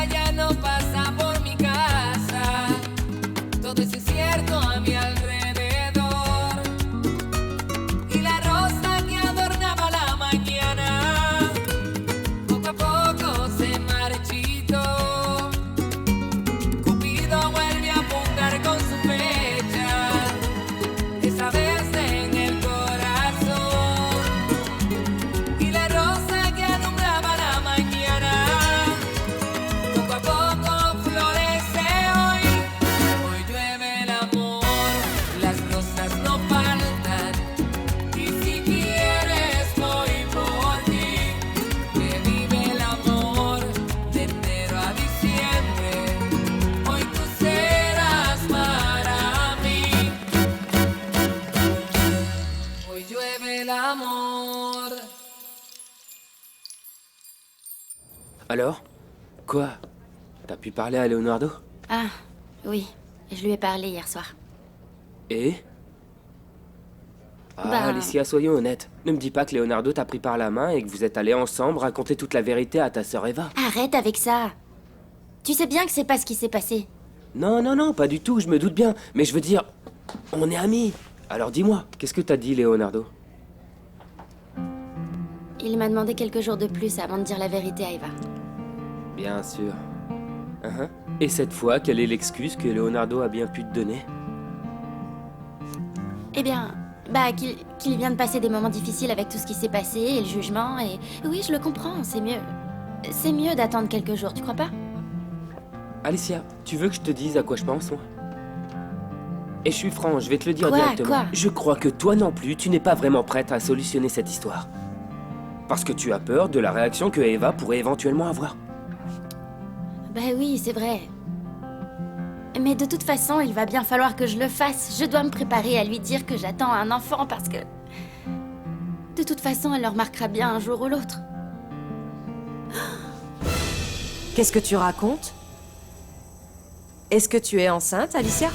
vida ya no pasa por mi casa. Todo es incierto a mi alrededor. Y la rosa que adornaba la mañana, poco a poco se marchitó. Cupido vuelve a apuntar con su flecha, esa vez en el corazón. Y la rosa que alumbraba la mañana, poco a poco florece hoy. Hoy llueve el amor, las rosas no faltan. Y si quieres voy por ti, que vive el amor de enero a diciembre. Hoy tú serás para mí. Hoy llueve el amor. Alors? Quoi? T'as pu parler à Leonardo? Ah, oui. Je lui ai parlé hier soir. Et? Ah, Bah- Alicia, soyons honnêtes. Ne me dis pas que Leonardo t'a pris par la main et que vous êtes allés ensemble raconter toute la vérité à ta sœur Eva. Arrête avec ça. Tu sais bien que c'est pas ce qui s'est passé. Non, non, non, pas du tout, je me doute bien. Mais je veux dire, on est amis. Alors dis-moi, qu'est-ce que t'as dit, Leonardo? Il m'a demandé quelques jours de plus avant de dire la vérité à Eva. Bien sûr. Uhum. Et cette fois, quelle est l'excuse que Leonardo a bien pu te donner? Eh bien, qu'il vient de passer des moments difficiles avec tout ce qui s'est passé et le jugement et... Oui, je le comprends, c'est mieux. C'est mieux d'attendre quelques jours, tu crois pas? Alicia, tu veux que je te dise à quoi je pense, moi? Et je suis franc, je vais te le dire Quoi, directement. quoi? Je crois que toi non plus, tu n'es pas vraiment prête à solutionner cette histoire. Parce que tu as peur de la réaction que Eva pourrait éventuellement avoir. Ben oui, c'est vrai. Mais de toute façon, il va bien falloir que je le fasse. Je dois me préparer à lui dire que j'attends un enfant parce que... De toute façon, elle le remarquera bien un jour ou l'autre. Qu'est-ce que tu racontes? Est-ce que tu es enceinte, Alicia?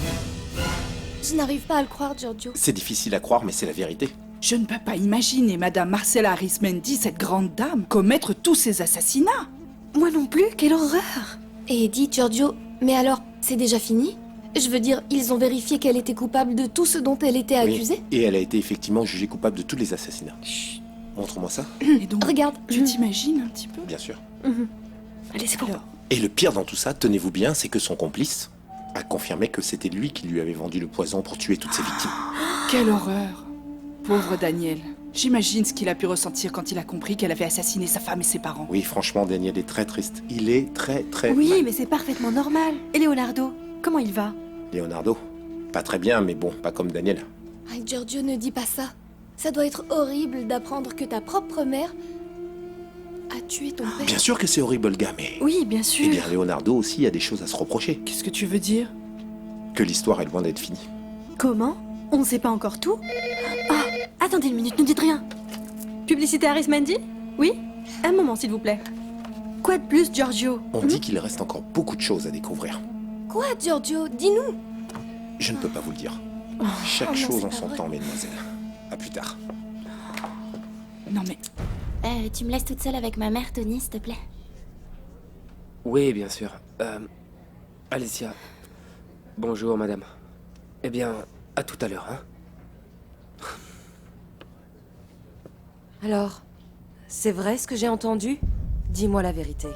Je n'arrive pas à le croire, Giorgio. C'est difficile à croire, mais c'est la vérité. Je ne peux pas imaginer Madame Marcella Arismendi, cette grande dame, commettre tous ces assassinats. Moi non plus, quelle horreur! Et dis, Giorgio, mais alors, c'est déjà fini? Je veux dire, ils ont vérifié qu'elle était coupable de tout ce dont elle était Oui, accusée? et elle a été effectivement jugée coupable de tous les assassinats. Chut, montre-moi ça. Et donc, Regarde. tu t'imagines un petit peu? Bien sûr. Allez, c'est bon. Alors, Et le pire dans tout ça, tenez-vous bien, c'est que son complice a confirmé que c'était lui qui lui avait vendu le poison pour tuer toutes ses victimes. quelle horreur! Pauvre Daniel. J'imagine ce qu'il a pu ressentir quand il a compris qu'elle avait assassiné sa femme et ses parents. Oui, franchement, Daniel est très triste. Il est très Oui, mal. mais c'est parfaitement normal. Et Leonardo, comment il va? Leonardo, pas très bien, mais bon, pas comme Daniel. Ay, Giorgio, ne dis pas ça. Ça doit être horrible d'apprendre que ta propre mère a tué ton père. Bien sûr que c'est horrible, le gars, mais... Oui, bien Eh sûr. bien, Leonardo aussi a des choses à se reprocher. Qu'est-ce que tu veux dire? Que l'histoire est loin d'être finie. Comment? On ne sait pas encore tout? Ah, attendez une minute, ne dites rien. Publicité Arismendi? Oui? Un moment, s'il vous plaît. Quoi de plus, Giorgio? On dit qu'il reste encore beaucoup de choses à découvrir. Quoi, Giorgio? Dis-nous. Je ne peux pas vous le dire. Chaque Oh non, chose c'est en pas son vrai. temps, mesdemoiselles. À plus tard. Non mais, Tu me laisses toute seule avec ma mère, Tony, s'il te plaît? Oui, bien sûr. Alicia. Bonjour, madame. Eh bien, à tout à l'heure, hein? Alors, c'est vrai ce que j'ai entendu? Dis-moi la vérité.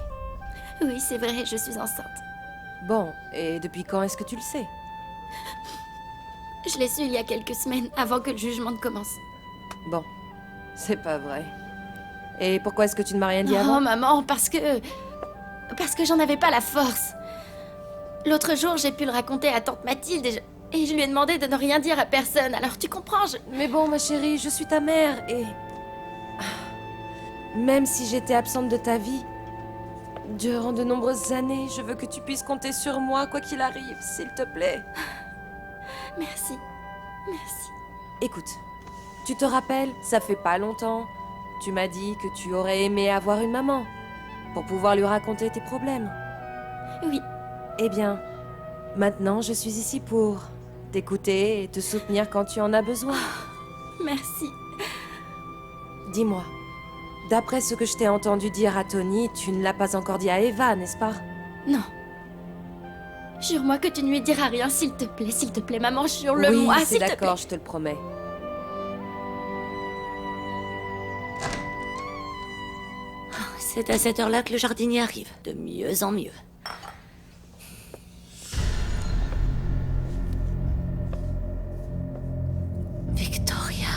Oui, c'est vrai, je suis enceinte. Bon, et depuis quand est-ce que tu le sais? Je l'ai su il y a quelques semaines, avant que le jugement ne commence. Bon, c'est pas vrai. Et pourquoi est-ce que tu ne m'as rien dit Oh, avant? maman, parce que j'en avais pas la force. L'autre jour, j'ai pu le raconter à tante Mathilde et je lui ai demandé de ne rien dire à personne. Alors tu comprends, Mais bon, ma chérie, je suis ta mère et... Même si j'étais absente de ta vie, durant de nombreuses années, je veux que tu puisses compter sur moi, quoi qu'il arrive, s'il te plaît. Merci. Merci. Écoute, tu te rappelles, ça fait pas longtemps, tu m'as dit que tu aurais aimé avoir une maman, pour pouvoir lui raconter tes problèmes. Oui. Eh bien, maintenant je suis ici pour t'écouter et te soutenir quand tu en as besoin. Merci. Dis-moi, d'après ce que je t'ai entendu dire à Tony, tu ne l'as pas encore dit à Eva, n'est-ce pas? Non. Jure-moi que tu ne lui diras rien, s'il te plaît, maman, Oui, jure-le-moi, c'est s'il te plaît. d'accord, je te le promets. C'est à cette heure-là que le jardinier arrive, de mieux en mieux. Victoria.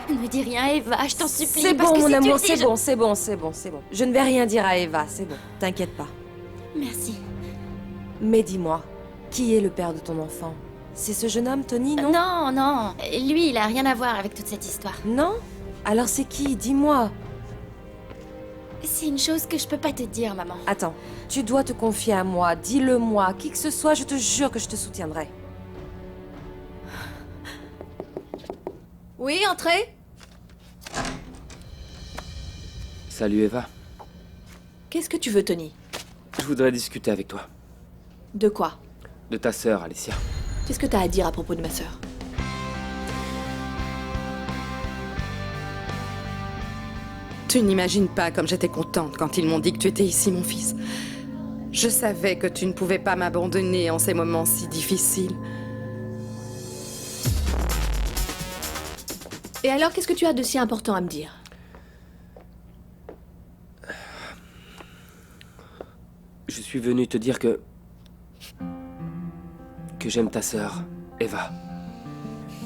Ne dis rien, Eva, je t'en supplie. C'est parce bon, que mon si tu amour, le dis, c'est je- bon, c'est bon, c'est bon, c'est bon. Je ne vais rien dire à Eva, c'est bon, t'inquiète pas. Merci. Mais dis-moi, qui est le père de ton enfant? C'est ce jeune homme, Tony, non? Non, non. Lui, il a rien à voir avec toute cette histoire. Non? Alors c'est qui? Dis-moi. C'est une chose que je peux pas te dire, maman. Attends, tu dois te confier à moi, dis-le-moi, qui que ce soit, je te jure que je te soutiendrai. Oui, entrez. Salut Eva. Qu'est-ce que tu veux, Tony? Je voudrais discuter avec toi. De quoi? De ta sœur, Alicia. Qu'est-ce que t'as à dire à propos de ma sœur? Tu n'imagines pas comme j'étais contente quand ils m'ont dit que tu étais ici, mon fils. Je savais que tu ne pouvais pas m'abandonner en ces moments si difficiles. Et alors, qu'est-ce que tu as de si important à me dire? Je suis venu te dire que j'aime ta sœur, Eva.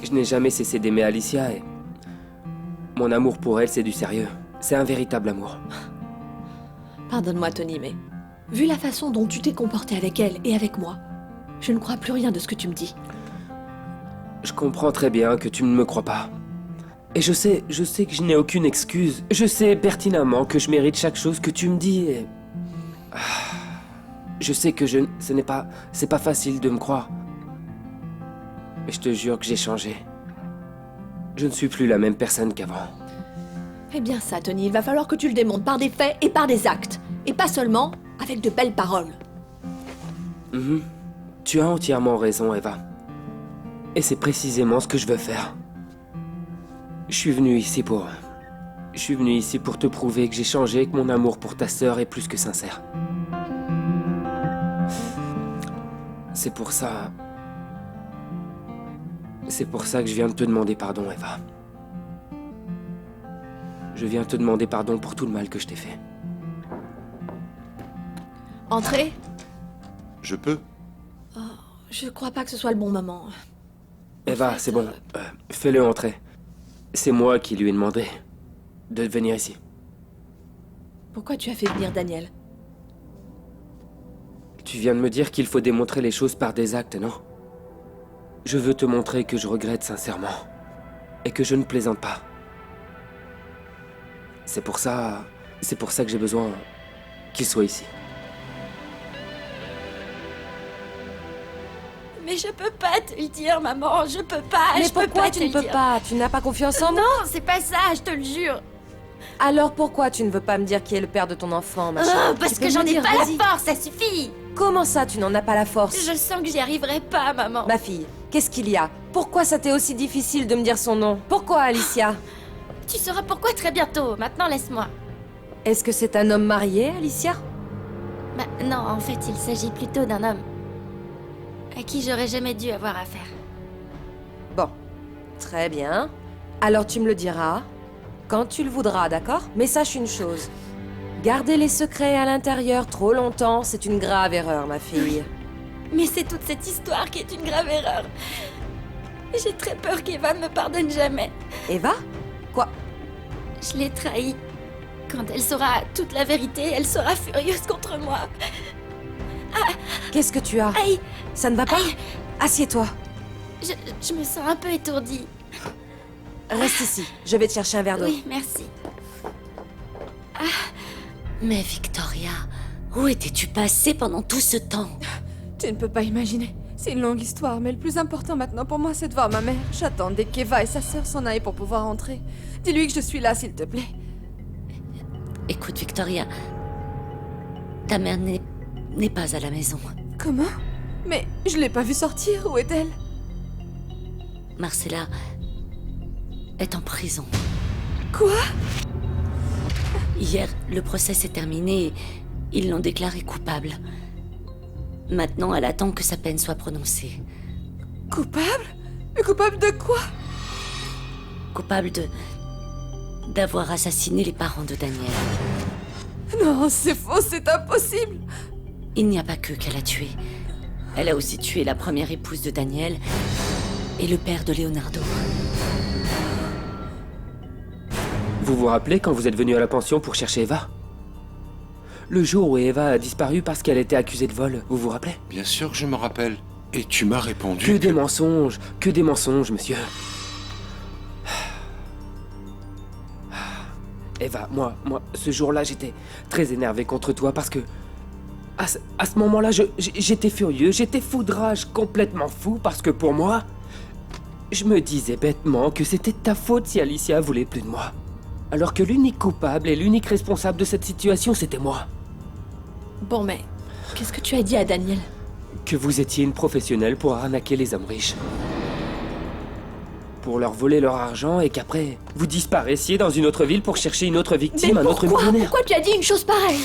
Je n'ai jamais cessé d'aimer Alicia et mon amour pour elle, c'est du sérieux. C'est un véritable amour. Pardonne-moi, Tony, mais vu la façon dont tu t'es comporté avec elle et avec moi, je ne crois plus rien de ce que tu me dis. Je comprends très bien que tu ne me crois pas. Et je sais que je n'ai aucune excuse. Je sais pertinemment que je mérite chaque chose que tu me dis et... Je sais que c'est pas facile de me croire. Mais je te jure que j'ai changé. Je ne suis plus la même personne qu'avant. Eh bien ça, Tony, il va falloir que tu le démontres par des faits et par des actes. Et pas seulement avec de belles paroles. Mhm. Tu as entièrement raison, Eva. Et c'est précisément ce que je veux faire. Je suis venu ici pour te prouver que j'ai changé et que mon amour pour ta sœur est plus que sincère. C'est pour ça que je viens de te demander pardon, Eva. Je viens te demander pardon pour tout le mal que je t'ai fait. Entrez. Je peux? Je crois pas que ce soit le bon moment. Eva, fait, c'est bon. Fais-le entrer. C'est moi qui lui ai demandé de venir ici. Pourquoi tu as fait venir Daniel? Tu viens de me dire qu'il faut démontrer les choses par des actes, non? Je veux te montrer que je regrette sincèrement. Et que je ne plaisante pas. C'est pour ça que j'ai besoin qu'il soit ici. Mais je peux pas te le dire, maman, je peux pas. Mais je peux pourquoi pas tu te ne le peux dire. pas? Tu n'as pas confiance en moi? Non, c'est pas ça, je te le jure. Alors pourquoi tu ne veux pas me dire qui est le père de ton enfant, ma chérie? Parce Tu peux que j'en me ai dire, pas vas-y. la force, ça suffit. Comment ça, tu n'en as pas la force? Je sens que j'y arriverai pas, maman. Ma fille, qu'est-ce qu'il y a? Pourquoi ça t'est aussi difficile de me dire son nom? Pourquoi, Alicia? Tu sauras pourquoi très bientôt. Maintenant, laisse-moi. Est-ce que c'est un homme marié, Alicia? Bah, non, en fait, il s'agit plutôt d'un homme à qui j'aurais jamais dû avoir affaire. Bon, très bien. Alors tu me le diras quand tu le voudras, d'accord? Mais sache une chose. Garder les secrets à l'intérieur trop longtemps, c'est une grave erreur, ma fille. Mais c'est toute cette histoire qui est une grave erreur. J'ai très peur qu'Eva ne me pardonne jamais. Eva? Quoi? Je l'ai trahie. Quand elle saura toute la vérité, elle sera furieuse contre moi. Qu'est-ce que tu as? Aïe, Ça ne va pas? aïe, Assieds-toi. je me sens un peu étourdie. Reste ici. Je vais te chercher un verre d'eau. Oui, merci. Mais Victoria, où étais-tu passée pendant tout ce temps? Tu ne peux pas imaginer. C'est une longue histoire, mais le plus important maintenant pour moi, c'est de voir ma mère. J'attends dès qu'Eva et sa sœur s'en aillent pour pouvoir entrer. Dis-lui que je suis là, s'il te plaît. Écoute, Victoria, ta mère n'est pas à la maison. Comment? Mais je l'ai pas vue sortir, où est-elle? Marcella est en prison. Quoi? Hier, le procès s'est terminé et ils l'ont déclarée coupable. Maintenant, elle attend que sa peine soit prononcée. Coupable? Mais coupable de quoi? Coupable d'avoir assassiné les parents de Daniel. Non, c'est faux, c'est impossible. Il n'y a pas qu'elle a tué. Elle a aussi tué la première épouse de Daniel et le père de Leonardo. Vous vous rappelez quand vous êtes venu à la pension pour chercher Eva? Le jour où Eva a disparu parce qu'elle était accusée de vol, vous vous rappelez? Bien sûr que je me rappelle. Et tu m'as répondu Que des mensonges, monsieur. Eva, moi, ce jour-là, j'étais très énervé contre toi parce que... À ce moment-là, j'étais furieux, j'étais fou de rage, complètement fou, parce que pour moi, je me disais bêtement que c'était de ta faute si Alicia voulait plus de moi. Alors que l'unique coupable et l'unique responsable de cette situation, c'était moi. Bon, mais qu'est-ce que tu as dit à Daniel? Que vous étiez une professionnelle pour arnaquer les hommes riches. Pour leur voler leur argent et qu'après, vous disparaissiez dans une autre ville pour chercher une autre victime, un autre millionnaire. Pourquoi tu as dit une chose pareille?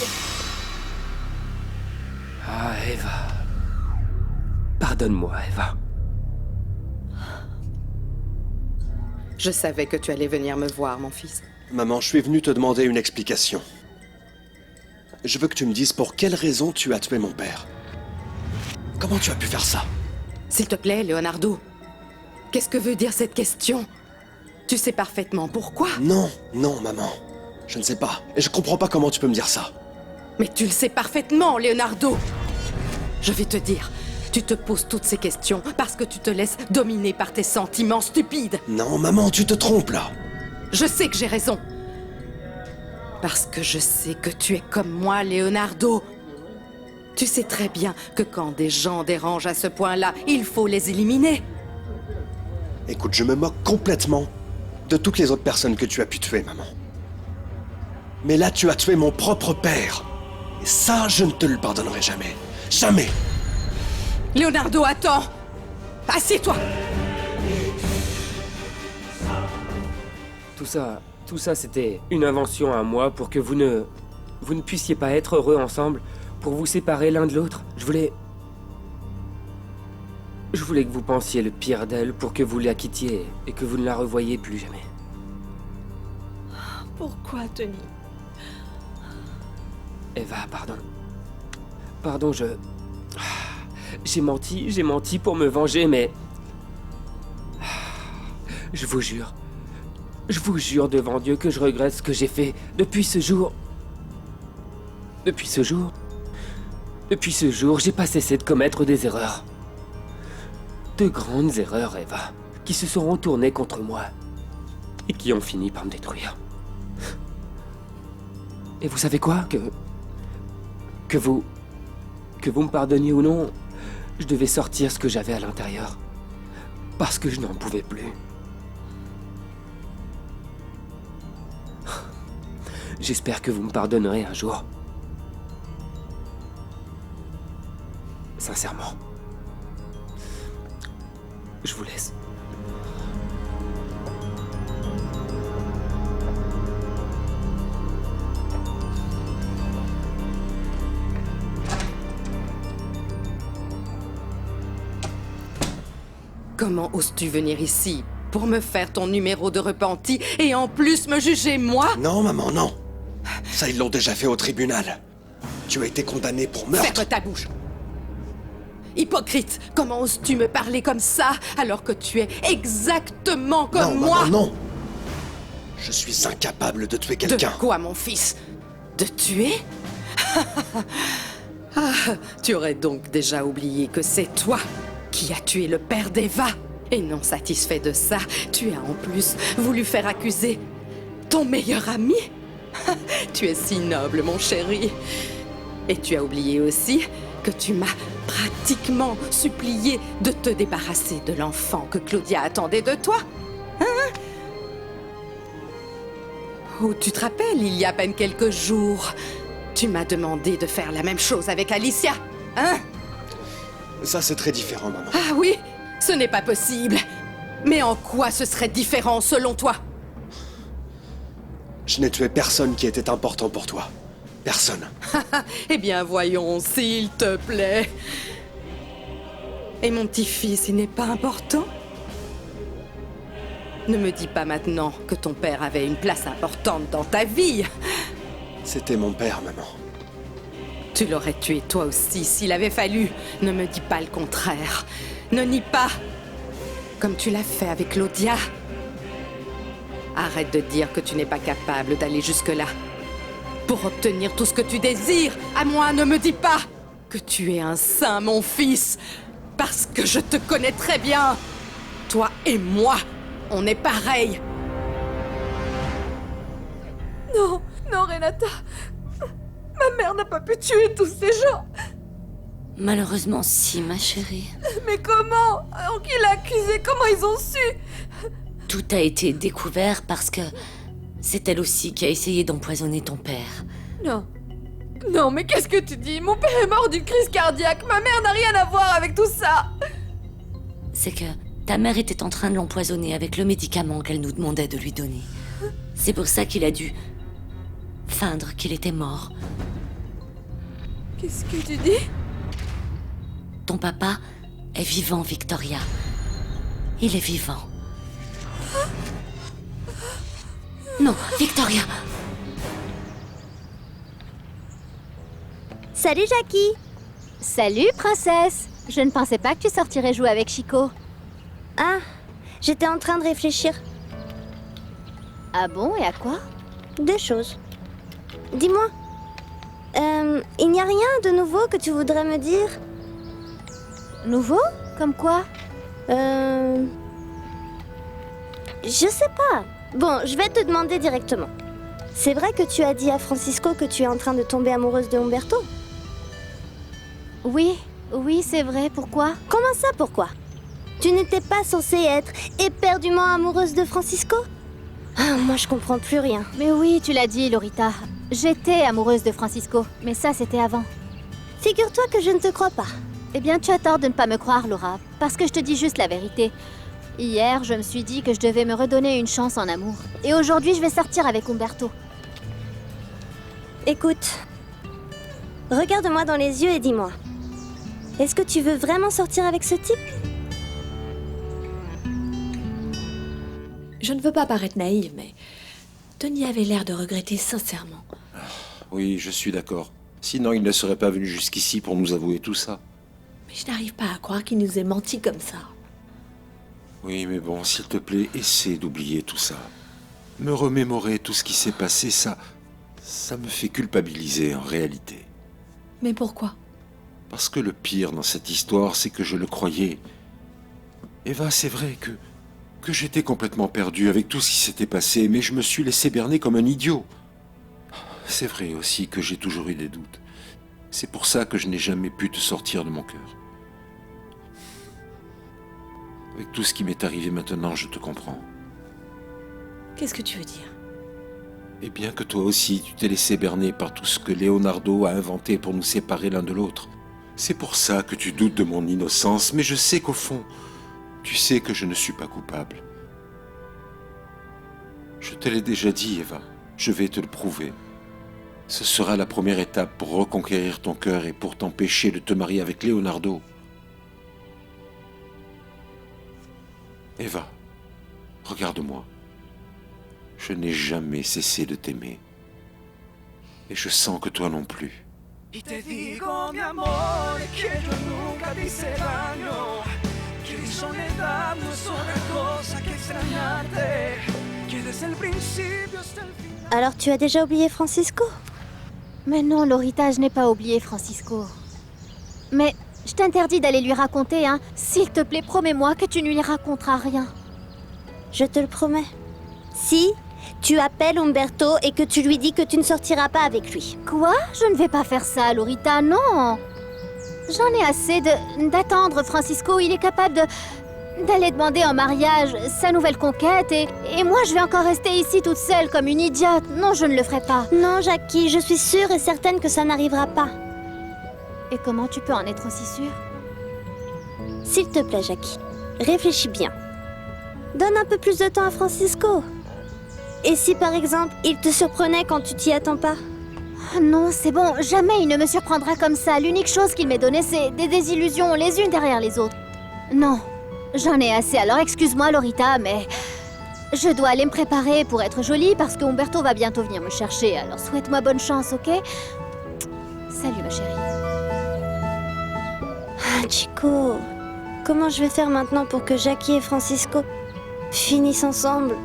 Ah, Eva. Pardonne-moi, Eva. Je savais que tu allais venir me voir, mon fils. Maman, je suis venu te demander une explication. Je veux que tu me dises pour quelle raison tu as tué mon père. Comment tu as pu faire ça? S'il te plaît, Leonardo. Qu'est-ce que veut dire cette question? Tu sais parfaitement pourquoi. Non, maman. Je ne sais pas. Et je comprends pas comment tu peux me dire ça. Mais tu le sais parfaitement, Leonardo. Je vais te dire, tu te poses toutes ces questions parce que tu te laisses dominer par tes sentiments stupides. Non, maman, tu te trompes là. Je sais que j'ai raison. Parce que je sais que tu es comme moi, Leonardo. Tu sais très bien que quand des gens dérangent à ce point-là, il faut les éliminer. Écoute, je me moque complètement de toutes les autres personnes que tu as pu tuer, maman. Mais là, tu as tué mon propre père. Et ça, je ne te le pardonnerai jamais. Jamais! Leonardo, attends! Assieds-toi! Tout ça, c'était une invention à moi pour que vous ne puissiez pas être heureux ensemble, pour vous séparer l'un de l'autre. Je voulais que vous pensiez le pire d'elle pour que vous la quittiez et que vous ne la revoyiez plus jamais. Pourquoi, Tony? Eva, pardon. Pardon, j'ai menti pour me venger, mais... Je vous jure devant Dieu que je regrette ce que j'ai fait depuis ce jour. Depuis ce jour, j'ai pas cessé de commettre des erreurs. De grandes erreurs, Eva, qui se sont retournées contre moi et qui ont fini par me détruire. Et vous savez quoi? Que vous me pardonniez ou non, je devais sortir ce que j'avais à l'intérieur. Parce que je n'en pouvais plus. J'espère que vous me pardonnerez un jour. Sincèrement. Je vous laisse. Comment oses-tu venir ici pour me faire ton numéro de repenti et en plus me juger moi? Non, maman, non. Ça, ils l'ont déjà fait au tribunal. Tu as été condamné pour meurtre. Ferme ta bouche. Hypocrite, comment oses-tu me parler comme ça alors que tu es exactement comme moi? Maman, non. Je suis incapable de tuer quelqu'un. De quoi, mon fils? De tuer? Ah, tu aurais donc déjà oublié que c'est toi qui as tué le père d'Eva. Et non satisfait de ça, tu as en plus voulu faire accuser ton meilleur ami? Tu es si noble, mon chéri. Et tu as oublié aussi que tu m'as pratiquement supplié de te débarrasser de l'enfant que Claudia attendait de toi. Hein? Oh, tu te rappelles, il y a à peine quelques jours, tu m'as demandé de faire la même chose avec Alicia, hein? Ça, c'est très différent, maman. Ah oui? Ce n'est pas possible. Mais en quoi ce serait différent selon toi? Je n'ai tué personne qui était important pour toi. Personne. Eh bien, voyons, s'il te plaît. Et mon petit-fils, il n'est pas important? Ne me dis pas maintenant que ton père avait une place importante dans ta vie. C'était mon père, maman. Tu l'aurais tué toi aussi s'il avait fallu. Ne me dis pas le contraire. Ne nie pas. Comme tu l'as fait avec Claudia. Arrête de dire que tu n'es pas capable d'aller jusque-là. Pour obtenir tout ce que tu désires, à moi, ne me dis pas que tu es un saint, mon fils. Parce que je te connais très bien. Toi et moi, on est pareils. Non, non, Renata. Ma mère n'a pas pu tuer tous ces gens. Malheureusement, si, ma chérie. Mais comment? Alors qui l'a accusé? Comment ils ont su? Tout a été découvert parce que c'est elle aussi qui a essayé d'empoisonner ton père. Non. Non, mais qu'est-ce que tu dis? Mon père est mort d'une crise cardiaque. Ma mère n'a rien à voir avec tout ça. C'est que ta mère était en train de l'empoisonner avec le médicament qu'elle nous demandait de lui donner. C'est pour ça qu'il a dû feindre qu'il était mort. Qu'est-ce que tu dis? Ton papa est vivant, Victoria. Il est vivant. Non, Victoria! Salut Jackie! Salut princesse! Je ne pensais pas que tu sortirais jouer avec Chico. Ah, j'étais en train de réfléchir. Ah bon, et à quoi? Deux choses. Dis-moi, il n'y a rien de nouveau que tu voudrais me dire? Nouveau? Comme quoi? Je sais pas. Bon, je vais te demander directement. C'est vrai que tu as dit à Francisco que tu es en train de tomber amoureuse de Umberto? Oui, c'est vrai. Pourquoi? Comment ça, pourquoi? Tu n'étais pas censée être éperdument amoureuse de Francisco? Ah, moi je comprends plus rien. Mais oui, tu l'as dit, Lorita. J'étais amoureuse de Francisco, mais ça c'était avant. Figure-toi que je ne te crois pas. Eh bien, tu as tort de ne pas me croire, Laura, parce que je te dis juste la vérité. Hier, je me suis dit que je devais me redonner une chance en amour. Et aujourd'hui, je vais sortir avec Umberto. Écoute, regarde-moi dans les yeux et dis-moi. Est-ce que tu veux vraiment sortir avec ce type? Je ne veux pas paraître naïve, mais Tony avait l'air de regretter sincèrement. Oui, je suis d'accord. Sinon, il ne serait pas venu jusqu'ici pour nous avouer tout ça. Mais je n'arrive pas à croire qu'il nous ait menti comme ça. Oui, mais bon, s'il te plaît, essaie d'oublier tout ça. Me remémorer tout ce qui s'est passé, ça me fait culpabiliser en réalité. Mais pourquoi? Parce que le pire dans cette histoire, c'est que je le croyais. Eva, c'est vrai que j'étais complètement perdu avec tout ce qui s'était passé, mais je me suis laissé berner comme un idiot. C'est vrai aussi que j'ai toujours eu des doutes. C'est pour ça que je n'ai jamais pu te sortir de mon cœur. Avec tout ce qui m'est arrivé maintenant, je te comprends. Qu'est-ce que tu veux dire? Et bien que toi aussi, tu t'es laissé berner par tout ce que Leonardo a inventé pour nous séparer l'un de l'autre. C'est pour ça que tu doutes de mon innocence, mais je sais qu'au fond, tu sais que je ne suis pas coupable. Je te l'ai déjà dit, Eva. Je vais te le prouver. Ce sera la première étape pour reconquérir ton cœur et pour t'empêcher de te marier avec Leonardo. Eva, regarde-moi. Je n'ai jamais cessé de t'aimer. Et je sens que toi non plus. Y te digo, mi amor, que yo nunca te hice daño, que mi soledad no es otra cosa que extrañarte, que desde el principio hasta el final. Alors tu as déjà oublié Francisco? Mais non, Lorita, je n'ai pas oublié Francisco. Mais je t'interdis d'aller lui raconter, hein. S'il te plaît, promets-moi que tu ne lui raconteras rien. Je te le promets. Si tu appelles Umberto et que tu lui dis que tu ne sortiras pas avec lui. Quoi? Je ne vais pas faire ça, Lorita, non. J'en ai assez d'attendre Francisco. Il est capable d'aller demander en mariage sa nouvelle conquête et moi je vais encore rester ici toute seule comme une idiote. Non, je ne le ferai pas. Non, Jackie, je suis sûre et certaine que ça n'arrivera pas. Et comment tu peux en être aussi sûre? S'il te plaît, Jackie, réfléchis bien. Donne un peu plus de temps à Francisco. Et si par exemple, il te surprenait quand tu t'y attends pas? Non, c'est bon, jamais il ne me surprendra comme ça. L'unique chose qu'il m'ait donnée, c'est des désillusions les unes derrière les autres. Non, j'en ai assez. Alors excuse-moi, Lorita, mais je dois aller me préparer pour être jolie parce que Umberto va bientôt venir me chercher. Alors souhaite-moi bonne chance, ok? Salut, ma chérie. Ah, Chico, comment je vais faire maintenant pour que Jackie et Francisco finissent ensemble?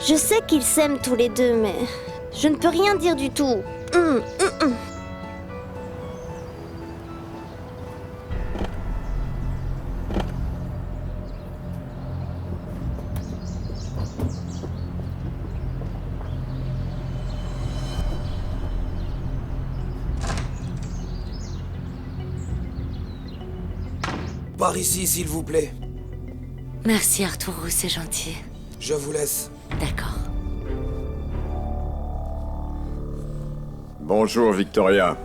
Je sais qu'ils s'aiment tous les deux, mais je ne peux rien dire du tout. Par ici, s'il vous plaît. Merci Arturo, c'est gentil. Je vous laisse. D'accord. Bonjour, Victoria.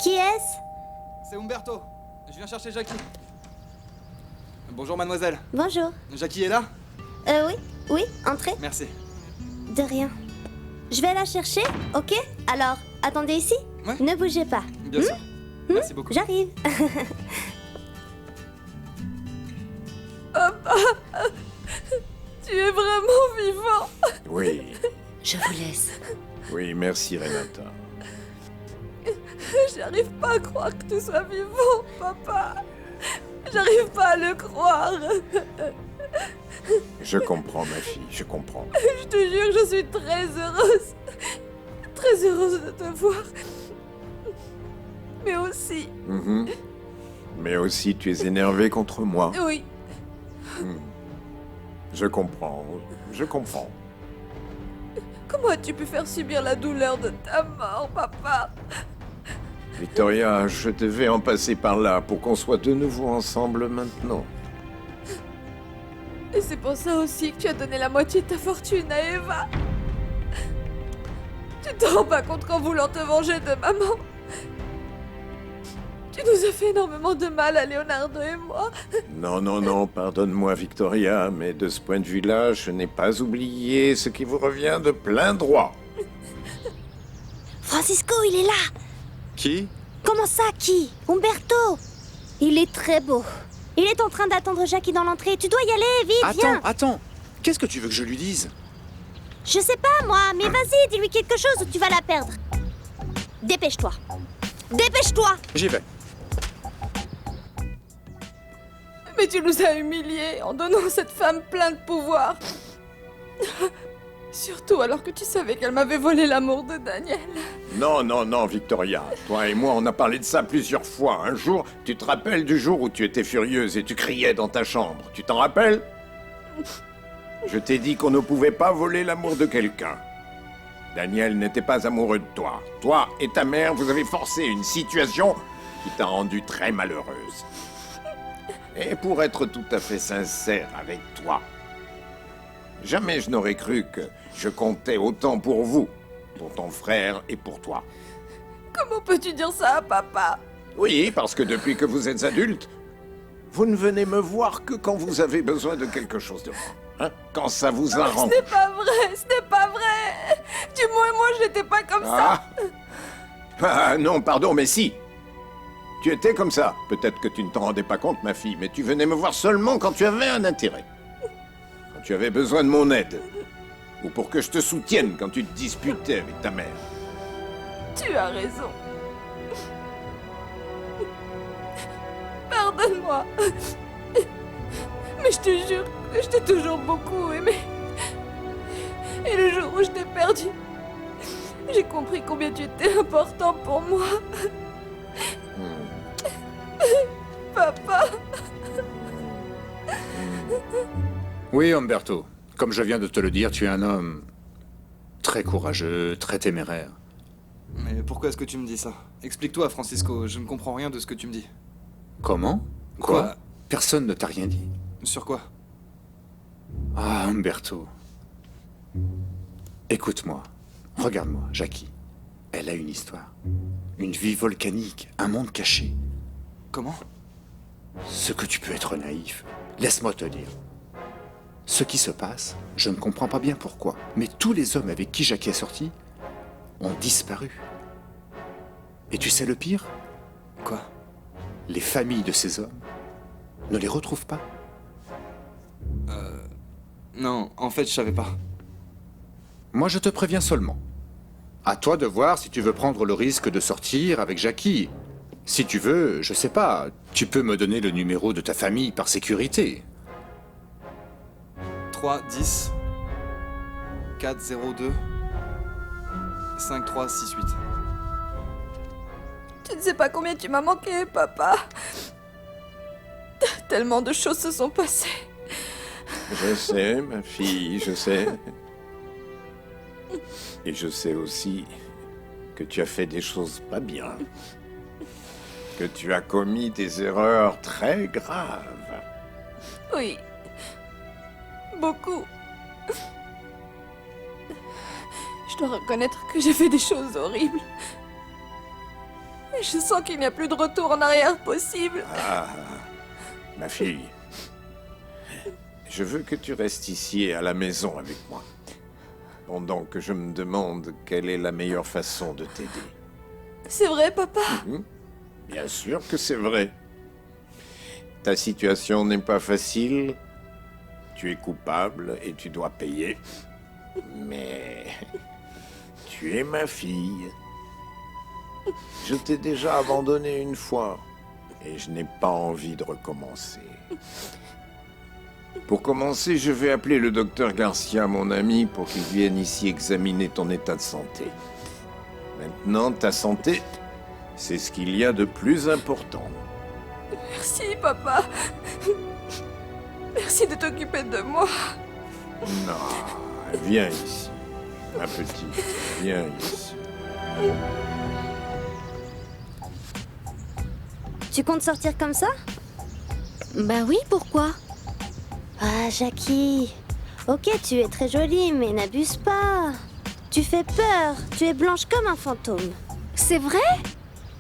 Qui est-ce? C'est Umberto. Je viens chercher Jackie. Bonjour, mademoiselle. Bonjour. Jackie est là? Oui, entrez. Merci. De rien. Je vais la chercher, ok? Alors, attendez ici. Ouais. Ne bougez pas. Bien sûr. Merci beaucoup. J'arrive. Papa, tu es vraiment vivant. Oui, Je vous laisse. oui, merci, Renata. J'arrive pas à croire que tu sois vivant, papa. J'arrive pas à le croire. Je comprends, ma fille, je comprends. Je te jure, je suis très heureuse. Très heureuse de te voir. Mais aussi... Mhm. Mais aussi, tu es énervé contre moi. Oui. Je comprends, je comprends. Comment as-tu pu faire subir la douleur de ta mort, papa? Victoria, je devais en passer par là pour qu'on soit de nouveau ensemble maintenant. Et c'est pour ça aussi que tu as donné la moitié de ta fortune à Eva. Tu te rends pas compte qu'en voulant te venger de maman, tu nous as fait énormément de mal à Leonardo et moi. Non, non, non, pardonne-moi, Victoria, mais de ce point de vue-là, je n'ai pas oublié ce qui vous revient de plein droit. Francisco, il est là. Qui? Comment ça, qui? Umberto. Il est très beau. Il est en train d'attendre Jackie dans l'entrée. Tu dois y aller, vite, viens. Attends. Qu'est-ce que tu veux que je lui dise? Je sais pas, moi, mais vas-y, dis-lui quelque chose ou tu vas la perdre. Dépêche-toi. Dépêche-toi. J'y vais. Mais tu nous as humiliés en donnant cette femme plein de pouvoir. Surtout alors que tu savais qu'elle m'avait volé l'amour de Daniel. Non, non, non, Victoria. Toi et moi, on a parlé de ça plusieurs fois. Un jour, tu te rappelles du jour où tu étais furieuse et tu criais dans ta chambre. Tu t'en rappelles? Je t'ai dit qu'on ne pouvait pas voler l'amour de quelqu'un. Daniel n'était pas amoureux de toi. Toi et ta mère, vous avez forcé une situation qui t'a rendue très malheureuse. Et pour être tout à fait sincère avec toi, jamais je n'aurais cru que je comptais autant pour vous, pour ton frère et pour toi. Comment peux-tu dire ça à papa? Oui, parce que depuis que vous êtes adulte, vous ne venez me voir que quand vous avez besoin de quelque chose de moi. Hein? Quand ça vous arrange. Ce n'est pas vrai, ce n'est pas vrai. Du moins, moi, je n'étais pas comme ça. Ah non, pardon, mais si. Tu étais comme ça. Peut-être que tu ne t'en rendais pas compte, ma fille, mais tu venais me voir seulement quand tu avais un intérêt. Quand tu avais besoin de mon aide. Ou pour que je te soutienne quand tu te disputais avec ta mère. Tu as raison. Pardonne-moi. Mais je te jure que je t'ai toujours beaucoup aimé. Et le jour où je t'ai perdu, j'ai compris combien tu étais important pour moi. Papa. Oui, Umberto. Comme je viens de te le dire, tu es un homme très courageux, très téméraire. Mais pourquoi est-ce que tu me dis ça? Explique-toi, Francisco, je ne comprends rien de ce que tu me dis. Comment? Quoi? Personne ne t'a rien dit. Sur quoi? Ah, Umberto. Écoute-moi. Regarde-moi, Jackie. Elle a une histoire. Une vie volcanique, un monde caché. Comment? Ce que tu peux être naïf. Laisse-moi te dire. Ce qui se passe, je ne comprends pas bien pourquoi, mais tous les hommes avec qui Jackie est sorti ont disparu. Et tu sais le pire? Quoi? Les familles de ces hommes ne les retrouvent pas. Non, en fait, je savais pas. Moi, je te préviens seulement. À toi de voir si tu veux prendre le risque de sortir avec Jackie. Si tu veux, je sais pas, tu peux me donner le numéro de ta famille par sécurité. 3, 10, 4, 0, 2, 5, 3, 6, 8. Tu ne sais pas combien tu m'as manqué, papa. Tellement de choses se sont passées. Je sais, ma fille, je sais. Et je sais aussi que tu as fait des choses pas bien. Que tu as commis des erreurs très graves. Oui. Beaucoup. Je dois reconnaître que j'ai fait des choses horribles. Et je sens qu'il n'y a plus de retour en arrière possible. Ah, ma fille. Je veux que tu restes ici à la maison avec moi. Pendant que je me demande quelle est la meilleure façon de t'aider. C'est vrai, papa? Bien sûr que c'est vrai. Ta situation n'est pas facile. Tu es coupable et tu dois payer. Mais tu es ma fille. Je t'ai déjà abandonné une fois et je n'ai pas envie de recommencer. Pour commencer, je vais appeler le docteur Garcia, mon ami, pour qu'il vienne ici examiner ton état de santé. Maintenant, ta santé, c'est ce qu'il y a de plus important. Merci, papa. Merci de t'occuper de moi. Non, viens ici, ma petite, viens ici. Tu comptes sortir comme ça? Bah oui, pourquoi? Ah, Jackie. Ok, tu es très jolie, mais n'abuse pas. Tu fais peur. Tu es blanche comme un fantôme. C'est vrai?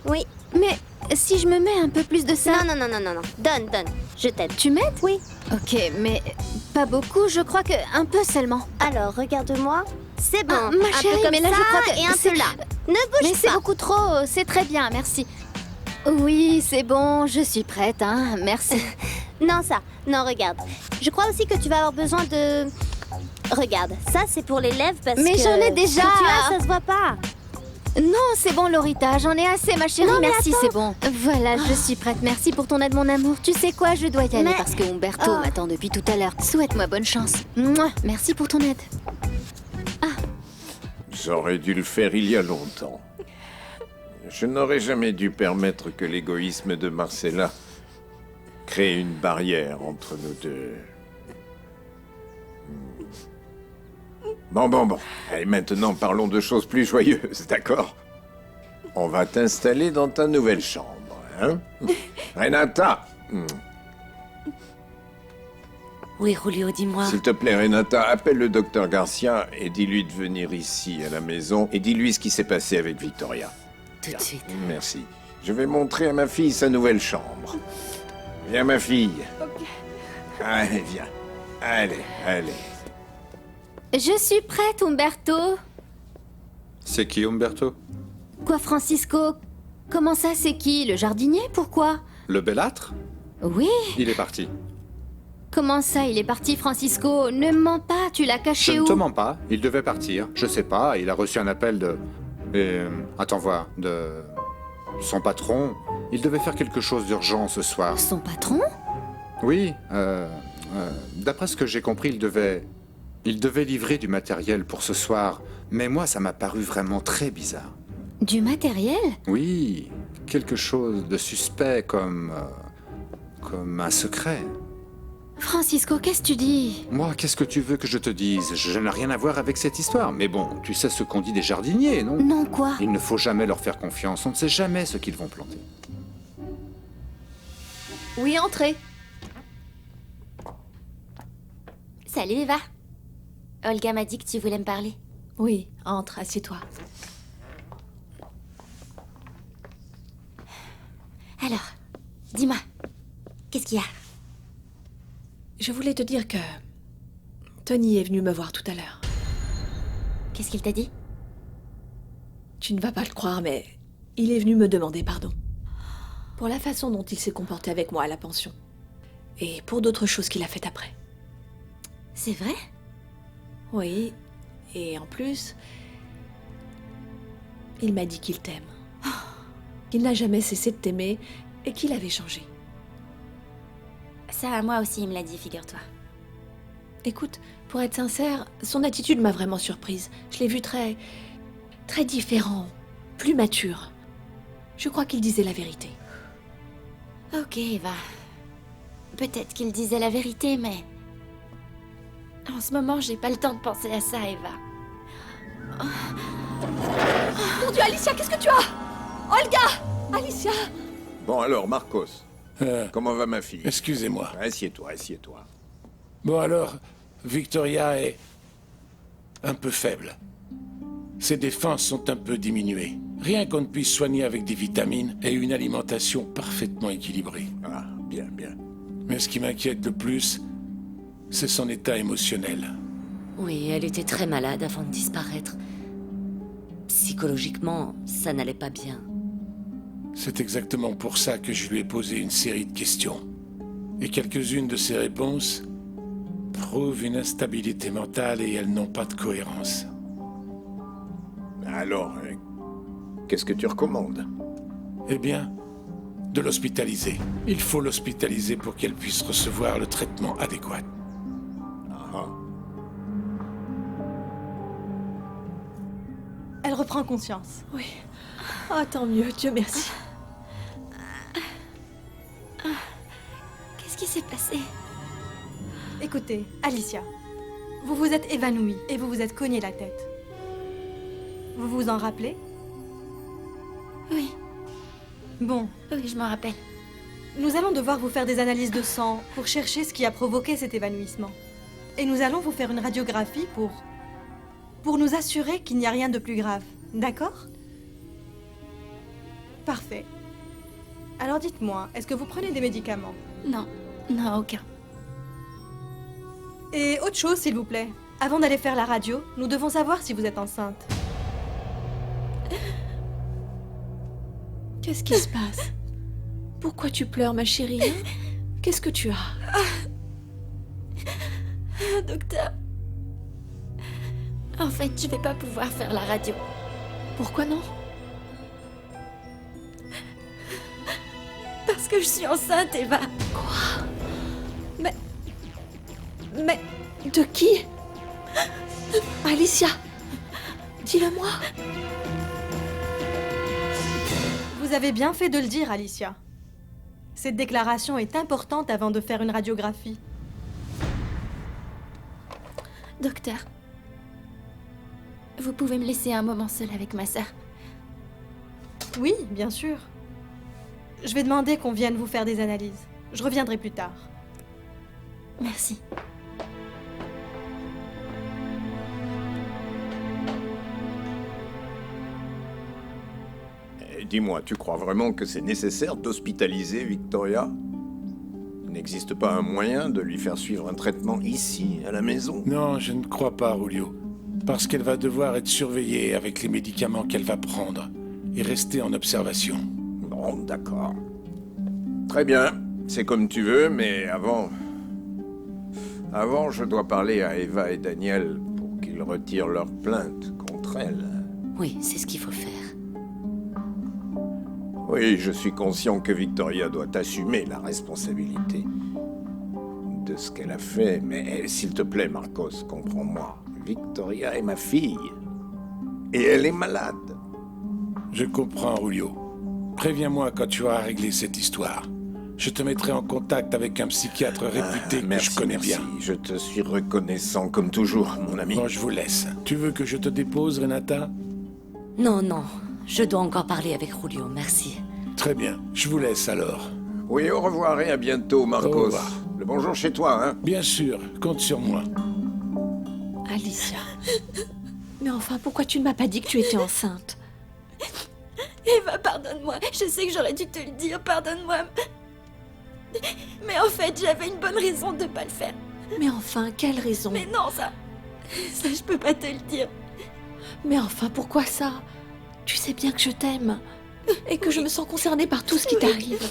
Oui. Mais si je me mets un peu plus de ça... Non. Donne. Je t'aide. Tu m'aides? Oui. Ok, mais pas beaucoup, je crois que un peu seulement. Alors, regarde-moi. C'est bon. Ma un chérie, peu comme mais là ça je crois que... et un peu là. Ne bouge mais pas. c'est beaucoup trop, c'est très bien, merci. Oui, c'est bon, je suis prête, hein, merci. Non, regarde. Je crois aussi que tu vas avoir besoin de... Regarde, ça c'est pour les lèvres parce mais que... j'en ai déjà. Ce que tu as, ça se voit pas. Non, c'est bon, Lorita, j'en ai assez, ma chérie, Non, mais merci, attends. c'est bon. Voilà, je suis prête, merci pour ton aide, mon amour. Tu sais quoi, je dois y aller Mais- parce que Umberto Oh. m'attend depuis tout à l'heure. Souhaite-moi bonne chance. Mouah, merci pour ton aide. J'aurais dû le faire il y a longtemps. Je n'aurais jamais dû permettre que l'égoïsme de Marcella crée une barrière entre nous deux. Bon. Allez, maintenant, parlons de choses plus joyeuses, d'accord? On va t'installer dans ta nouvelle chambre, hein? Renata! Oui, Julio, dis-moi. S'il te plaît, Renata, appelle le docteur Garcia et dis-lui de venir ici, à la maison, et dis-lui ce qui s'est passé avec Victoria. Tout de suite. Merci. Je vais montrer à ma fille sa nouvelle chambre. Viens, ma fille. Ok. Allez, viens. Allez. Je suis prête, Umberto. C'est qui, Umberto? Quoi, Francisco? Comment ça, c'est qui? Le jardinier? Pourquoi? Le belâtre? Oui. Il est parti. Comment ça, il est parti, Francisco? Ne mens pas, tu l'as Je caché ne où? te mens pas, il devait partir. Je sais pas, il a reçu un appel de... attends voir, de... son patron. Il devait faire quelque chose d'urgent ce soir. Son patron? Oui, d'après ce que j'ai compris, il devait livrer du matériel pour ce soir. Mais moi, ça m'a paru vraiment très bizarre. Du matériel? Oui, quelque chose de suspect comme un secret. Francisco, qu'est-ce que tu dis? Moi, qu'est-ce que tu veux que je te dise? Je n'ai rien à voir avec cette histoire. Mais bon, tu sais ce qu'on dit des jardiniers, non? Non, quoi? Il ne faut jamais leur faire confiance. On ne sait jamais ce qu'ils vont planter. Oui, entrez. Salut Eva. Olga m'a dit que tu voulais me parler. Oui, entre, assieds-toi. Alors, dis-moi, Qu'est-ce qu'il y a? Je voulais te dire que Tony est venu me voir tout à l'heure. Qu'est-ce qu'il t'a dit? Tu ne vas pas le croire, mais il est venu me demander pardon. Pour la façon dont il s'est comporté avec moi à la pension. Et pour d'autres choses qu'il a faites après. C'est vrai? Oui, et en plus, il m'a dit qu'il t'aime. Qu'il n'a jamais cessé de t'aimer et qu'il avait changé. Ça, moi aussi, il me l'a dit, figure-toi. Écoute, pour être sincère, son attitude m'a vraiment surprise. Je l'ai vu très différent, plus mature. Je crois qu'il disait la vérité. Ok, Eva. Peut-être qu'il disait la vérité, mais... En ce moment, j'ai pas le temps de penser à ça, Eva. Mon Dieu, Alicia, qu'est-ce que tu as? Olga! Alicia! Bon alors, Marcos, comment va ma fille? Excusez-moi. Assieds-toi, assieds-toi. Bon alors, Victoria est un peu faible. Ses défenses sont un peu diminuées. Rien qu'on ne puisse soigner avec des vitamines et une alimentation parfaitement équilibrée. Ah, bien, bien. Mais ce qui m'inquiète le plus, c'est son état émotionnel. Oui, elle était très malade avant de disparaître. Psychologiquement, ça n'allait pas bien. C'est exactement pour ça que je lui ai posé une série de questions. Et quelques-unes de ses réponses prouvent une instabilité mentale et elles n'ont pas de cohérence. Alors, qu'est-ce que tu recommandes? Eh bien, de l'hospitaliser. Il faut l'hospitaliser pour qu'elle puisse recevoir le traitement adéquat. Ah. Elle reprend conscience. Oui. Ah, tant mieux, Dieu merci. Qu'est-ce qui s'est passé? Écoutez, Alicia, vous vous êtes évanouie et vous vous êtes cogné la tête. Vous vous en rappelez? Oui. Bon. Oui, je m'en rappelle. Nous allons devoir vous faire des analyses de sang pour chercher ce qui a provoqué cet évanouissement. Et nous allons vous faire une radiographie pour nous assurer qu'il n'y a rien de plus grave. D'accord? Parfait. Alors dites-moi, est-ce que vous prenez des médicaments? Non, non, aucun. Et autre chose, s'il vous plaît. Avant d'aller faire la radio, nous devons savoir si vous êtes enceinte. Qu'est-ce qui se passe? Pourquoi tu pleures, ma chérie? Qu'est-ce que tu as? Docteur. En fait, je vais pas pouvoir faire la radio. Pourquoi non? Parce que je suis enceinte, Eva. Quoi? Mais de qui? Alicia, dis-le-moi. Vous avez bien fait de le dire, Alicia. Cette déclaration est importante avant de faire une radiographie. Docteur, vous pouvez me laisser un moment seule avec ma sœur? Oui, bien sûr. Je vais demander qu'on vienne vous faire des analyses. Je reviendrai plus tard. Merci. Dis-moi, tu crois vraiment que c'est nécessaire d'hospitaliser Victoria? Il n'existe pas un moyen de lui faire suivre un traitement ici, à la maison? Non, je ne crois pas, Julio. Parce qu'elle va devoir être surveillée avec les médicaments qu'elle va prendre et rester en observation. Bon, d'accord. Très bien, c'est comme tu veux, mais avant, je dois parler à Eva et Daniel pour qu'ils retirent leur plainte contre elle. Oui, c'est ce qu'il faut faire. Oui, je suis conscient que Victoria doit assumer la responsabilité de ce qu'elle a fait, mais s'il te plaît, Marcos, comprends-moi. Victoria est ma fille. Et elle est malade. Je comprends, Julio. Préviens-moi quand tu auras réglé cette histoire. Je te mettrai en contact avec un psychiatre réputé que je connais bien. Je te suis reconnaissant comme toujours, mon ami. Bon, je vous laisse. Tu veux que je te dépose, Renata? Non, non. Je dois encore parler avec Julio, merci. Très bien. Je vous laisse alors. Oui, au revoir et à bientôt, Marcos. Au revoir. Le bonjour chez toi, hein? Bien sûr. Compte sur moi. Alicia. Mais enfin, pourquoi tu ne m'as pas dit que tu étais enceinte? Eva, pardonne-moi. Je sais que j'aurais dû te le dire, pardonne-moi. Mais en fait, j'avais une bonne raison de pas le faire. Mais enfin, quelle raison? Mais non, ça je peux pas te le dire. Mais enfin, pourquoi ça? Tu sais bien que je t'aime et que je me sens concernée par tout ce qui t'arrive.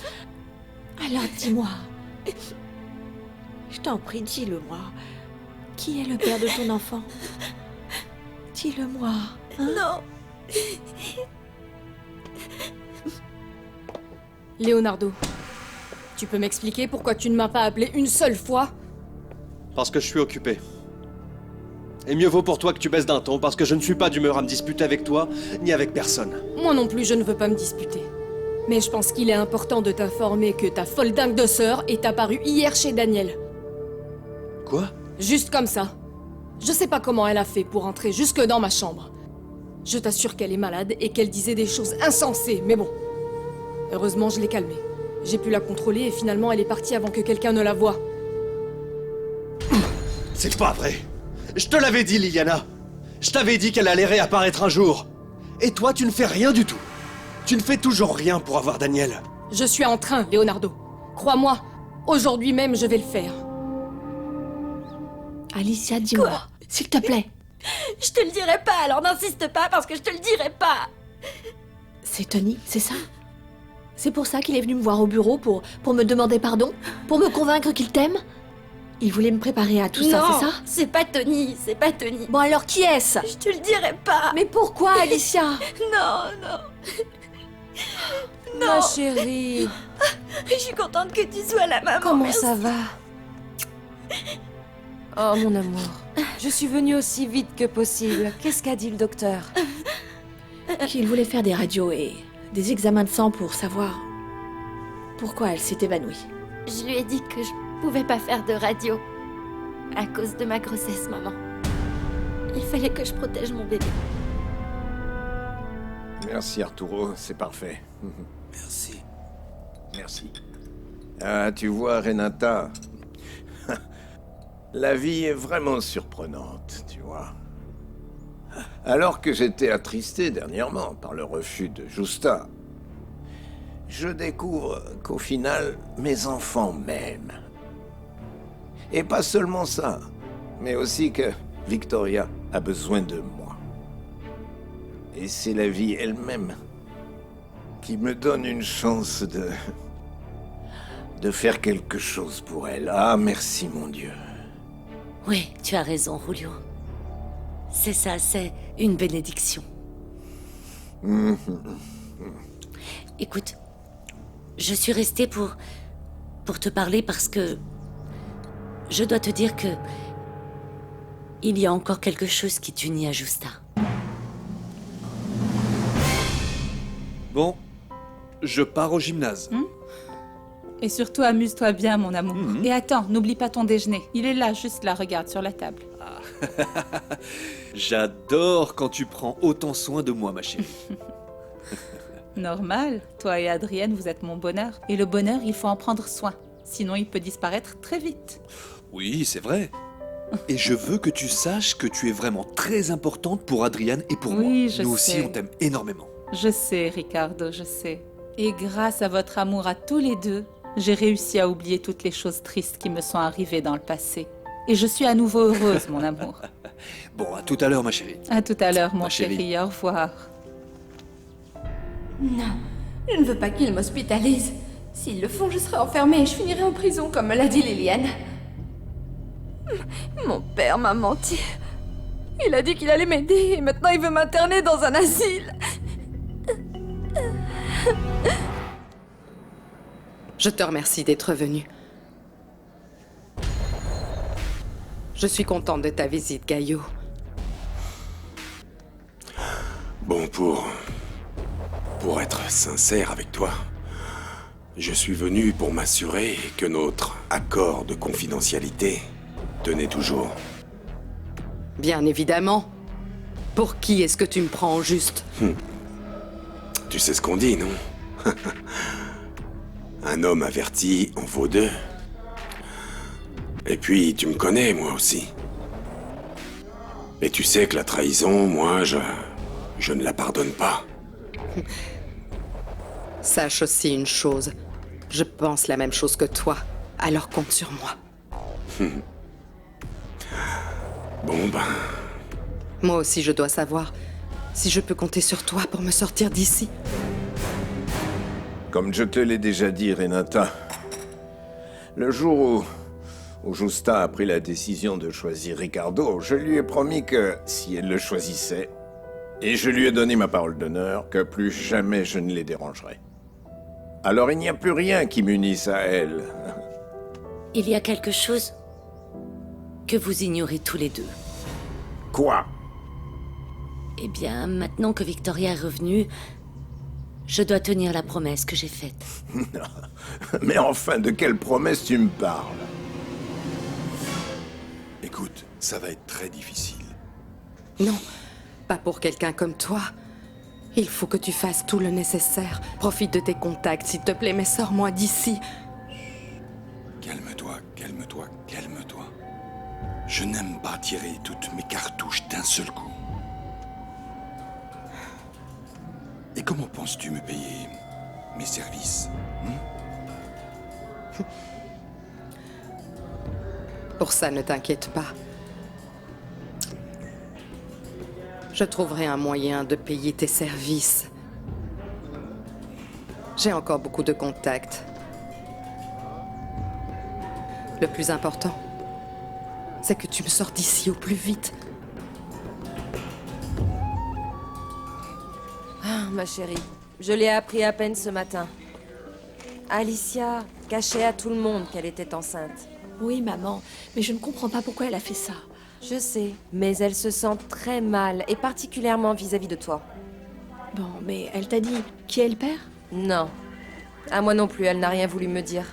Alors dis-moi, je t'en prie, dis-le-moi. Qui est le père de ton enfant? Dis-le-moi. Hein? Non. Leonardo, tu peux m'expliquer pourquoi tu ne m'as pas appelé une seule fois? Parce que je suis occupé. Et mieux vaut pour toi que tu baisses d'un ton, parce que je ne suis pas d'humeur à me disputer avec toi, ni avec personne. Moi non plus, je ne veux pas me disputer. Mais je pense qu'il est important de t'informer que ta folle dingue de sœur est apparue hier chez Daniel. Quoi? Juste comme ça. Je sais pas comment elle a fait pour entrer jusque dans ma chambre. Je t'assure qu'elle est malade et qu'elle disait des choses insensées, mais bon. Heureusement, je l'ai calmée. J'ai pu la contrôler et finalement elle est partie avant que quelqu'un ne la voie. C'est pas vrai. Je te l'avais dit, Liliana. Je t'avais dit qu'elle allait réapparaître un jour. Et toi, tu ne fais rien du tout. Tu ne fais toujours rien pour avoir Daniel. Je suis en train, Leonardo. Crois-moi, aujourd'hui même, je vais le faire. Alicia, dis-moi, s'il te plaît. Je te le dirai pas, alors n'insiste pas parce que je te le dirai pas. C'est Tony, c'est ça? C'est pour ça qu'il est venu me voir au bureau pour me demander pardon? Pour me convaincre qu'il t'aime? Il voulait me préparer à tout ça, c'est ça? C'est pas Tony, c'est pas Tony. Bon alors qui est-ce? Je te le dirai pas. Mais pourquoi, Alicia? Non. Ma chérie. Je suis contente que tu sois là, maman. Comment merci. ça va? Oh, mon amour. Je suis venue aussi vite que possible. Qu'est-ce qu'a dit le docteur? Qu'il voulait faire des radios et des examens de sang pour savoir pourquoi elle s'est évanouie. Je lui ai dit que je pouvais pas faire de radio à cause de ma grossesse, maman. Il fallait que je protège mon bébé. Merci Arturo, c'est parfait. Merci. Merci. Ah, tu vois, Renata, la vie est vraiment surprenante, tu vois. Alors que j'étais attristé dernièrement par le refus de Justa, je découvre qu'au final, mes enfants m'aiment. Et pas seulement ça, mais aussi que Victoria a besoin de moi. Et c'est la vie elle-même qui me donne une chance de faire quelque chose pour elle. Ah, merci mon Dieu. Oui, tu as raison, Julio. C'est ça, c'est une bénédiction. Écoute, je suis restée pour te parler parce que je dois te dire que il y a encore quelque chose qui t'unit à Justa. Bon, je pars au gymnase. Et surtout, amuse-toi bien, mon amour. Et attends, n'oublie pas ton déjeuner. Il est là, juste là, regarde, sur la table. J'adore quand tu prends autant soin de moi, ma chérie. Normal. Toi et Adrienne, vous êtes mon bonheur. Et le bonheur, il faut en prendre soin. Sinon, il peut disparaître très vite. Oui, c'est vrai. Et je veux que tu saches que tu es vraiment très importante pour Adrienne et pour moi. Je Nous aussi, sais. on t'aime énormément. Je sais, Ricardo, je sais. Et grâce à votre amour à tous les deux, j'ai réussi à oublier toutes les choses tristes qui me sont arrivées dans le passé. Et je suis à nouveau heureuse, mon amour. Bon, à tout à l'heure, ma chérie. À tout à l'heure, mon Ma chérie. chéri. Au revoir. Non, je ne veux pas qu'ils m'hospitalisent. S'ils le font, je serai enfermée et je finirai en prison, comme me l'a dit Liliane. Mon père m'a menti. Il a dit qu'il allait m'aider et maintenant il veut m'interner dans un asile. Je te remercie d'être venu. Je suis contente de ta visite, Gaillot. Bon, pour être sincère avec toi, je suis venu pour m'assurer que notre accord de confidentialité tenait toujours. Bien évidemment. Pour qui est-ce que tu me prends au juste? Tu sais ce qu'on dit, non? Un homme averti en vaut deux. Et puis, tu me connais, moi aussi. Et tu sais que la trahison, moi, je ne la pardonne pas. Sache aussi une chose. Je pense la même chose que toi, alors compte sur moi. Bon ben... Moi aussi, je dois savoir si je peux compter sur toi pour me sortir d'ici. Comme je te l'ai déjà dit, Renata, le jour où Justa a pris la décision de choisir Ricardo, je lui ai promis que, si elle le choisissait, et je lui ai donné ma parole d'honneur, que plus jamais je ne les dérangerais. Alors il n'y a plus rien qui m'unisse à elle. Il y a quelque chose que vous ignorez tous les deux. Quoi? Eh bien, maintenant que Victoria est revenue, je dois tenir la promesse que j'ai faite. Mais enfin, de quelle promesse tu me parles? Écoute, ça va être très difficile. Non, pas pour quelqu'un comme toi. Il faut que tu fasses tout le nécessaire. Profite de tes contacts, s'il te plaît, mais sors-moi d'ici. Calme-toi, calme-toi, calme-toi. Je n'aime pas tirer toutes mes cartouches d'un seul coup. Et comment penses-tu me payer mes services? Pour ça, ne t'inquiète pas. Je trouverai un moyen de payer tes services. J'ai encore beaucoup de contacts. Le plus important, c'est que tu me sors d'ici au plus vite. Ah, ma chérie, je l'ai appris à peine ce matin. Alicia cachait à tout le monde qu'elle était enceinte. Oui, maman, mais je ne comprends pas pourquoi elle a fait ça. Je sais, mais elle se sent très mal, et particulièrement vis-à-vis de toi. Bon, mais elle t'a dit qui est le père? Non. À moi non plus, elle n'a rien voulu me dire.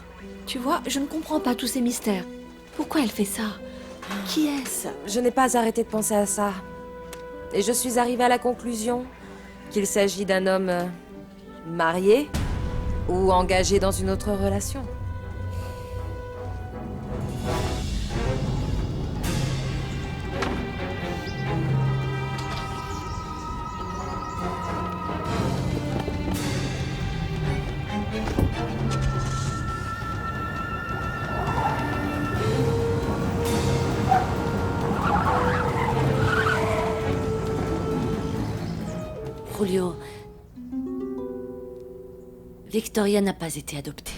Tu vois, je ne comprends pas tous ces mystères. Pourquoi elle fait ça? Qui est-ce? Je n'ai pas arrêté de penser à ça. Et je suis arrivée à la conclusion qu'il s'agit d'un homme marié ou engagé dans une autre relation. Julio, Victoria n'a pas été adoptée.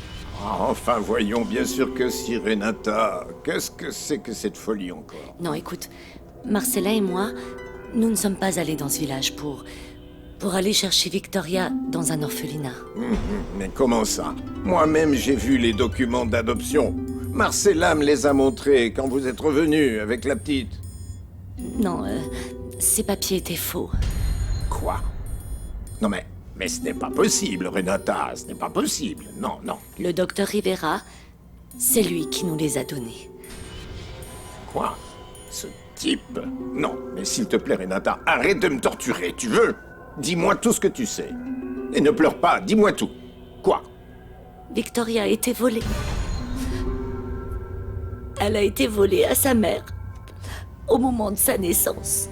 Enfin, voyons, bien sûr que si, Renata. Qu'est-ce que c'est que cette folie encore? Non, écoute, Marcella et moi, nous ne sommes pas allés dans ce village pour aller chercher Victoria dans un orphelinat. Mais comment ça? Moi-même, j'ai vu les documents d'adoption. Marcella me les a montrés quand vous êtes revenu avec la petite. Non, ces papiers étaient faux. Quoi? Non mais ce n'est pas possible, Renata, ce n'est pas possible. Non, non. Le docteur Rivera, c'est lui qui nous les a donnés. Quoi? Ce type? Non, mais s'il te plaît, Renata, arrête de me torturer, tu veux? Dis-moi tout ce que tu sais. Et ne pleure pas, dis-moi tout. Quoi? Victoria a été volée. Elle a été volée à sa mère au moment de sa naissance.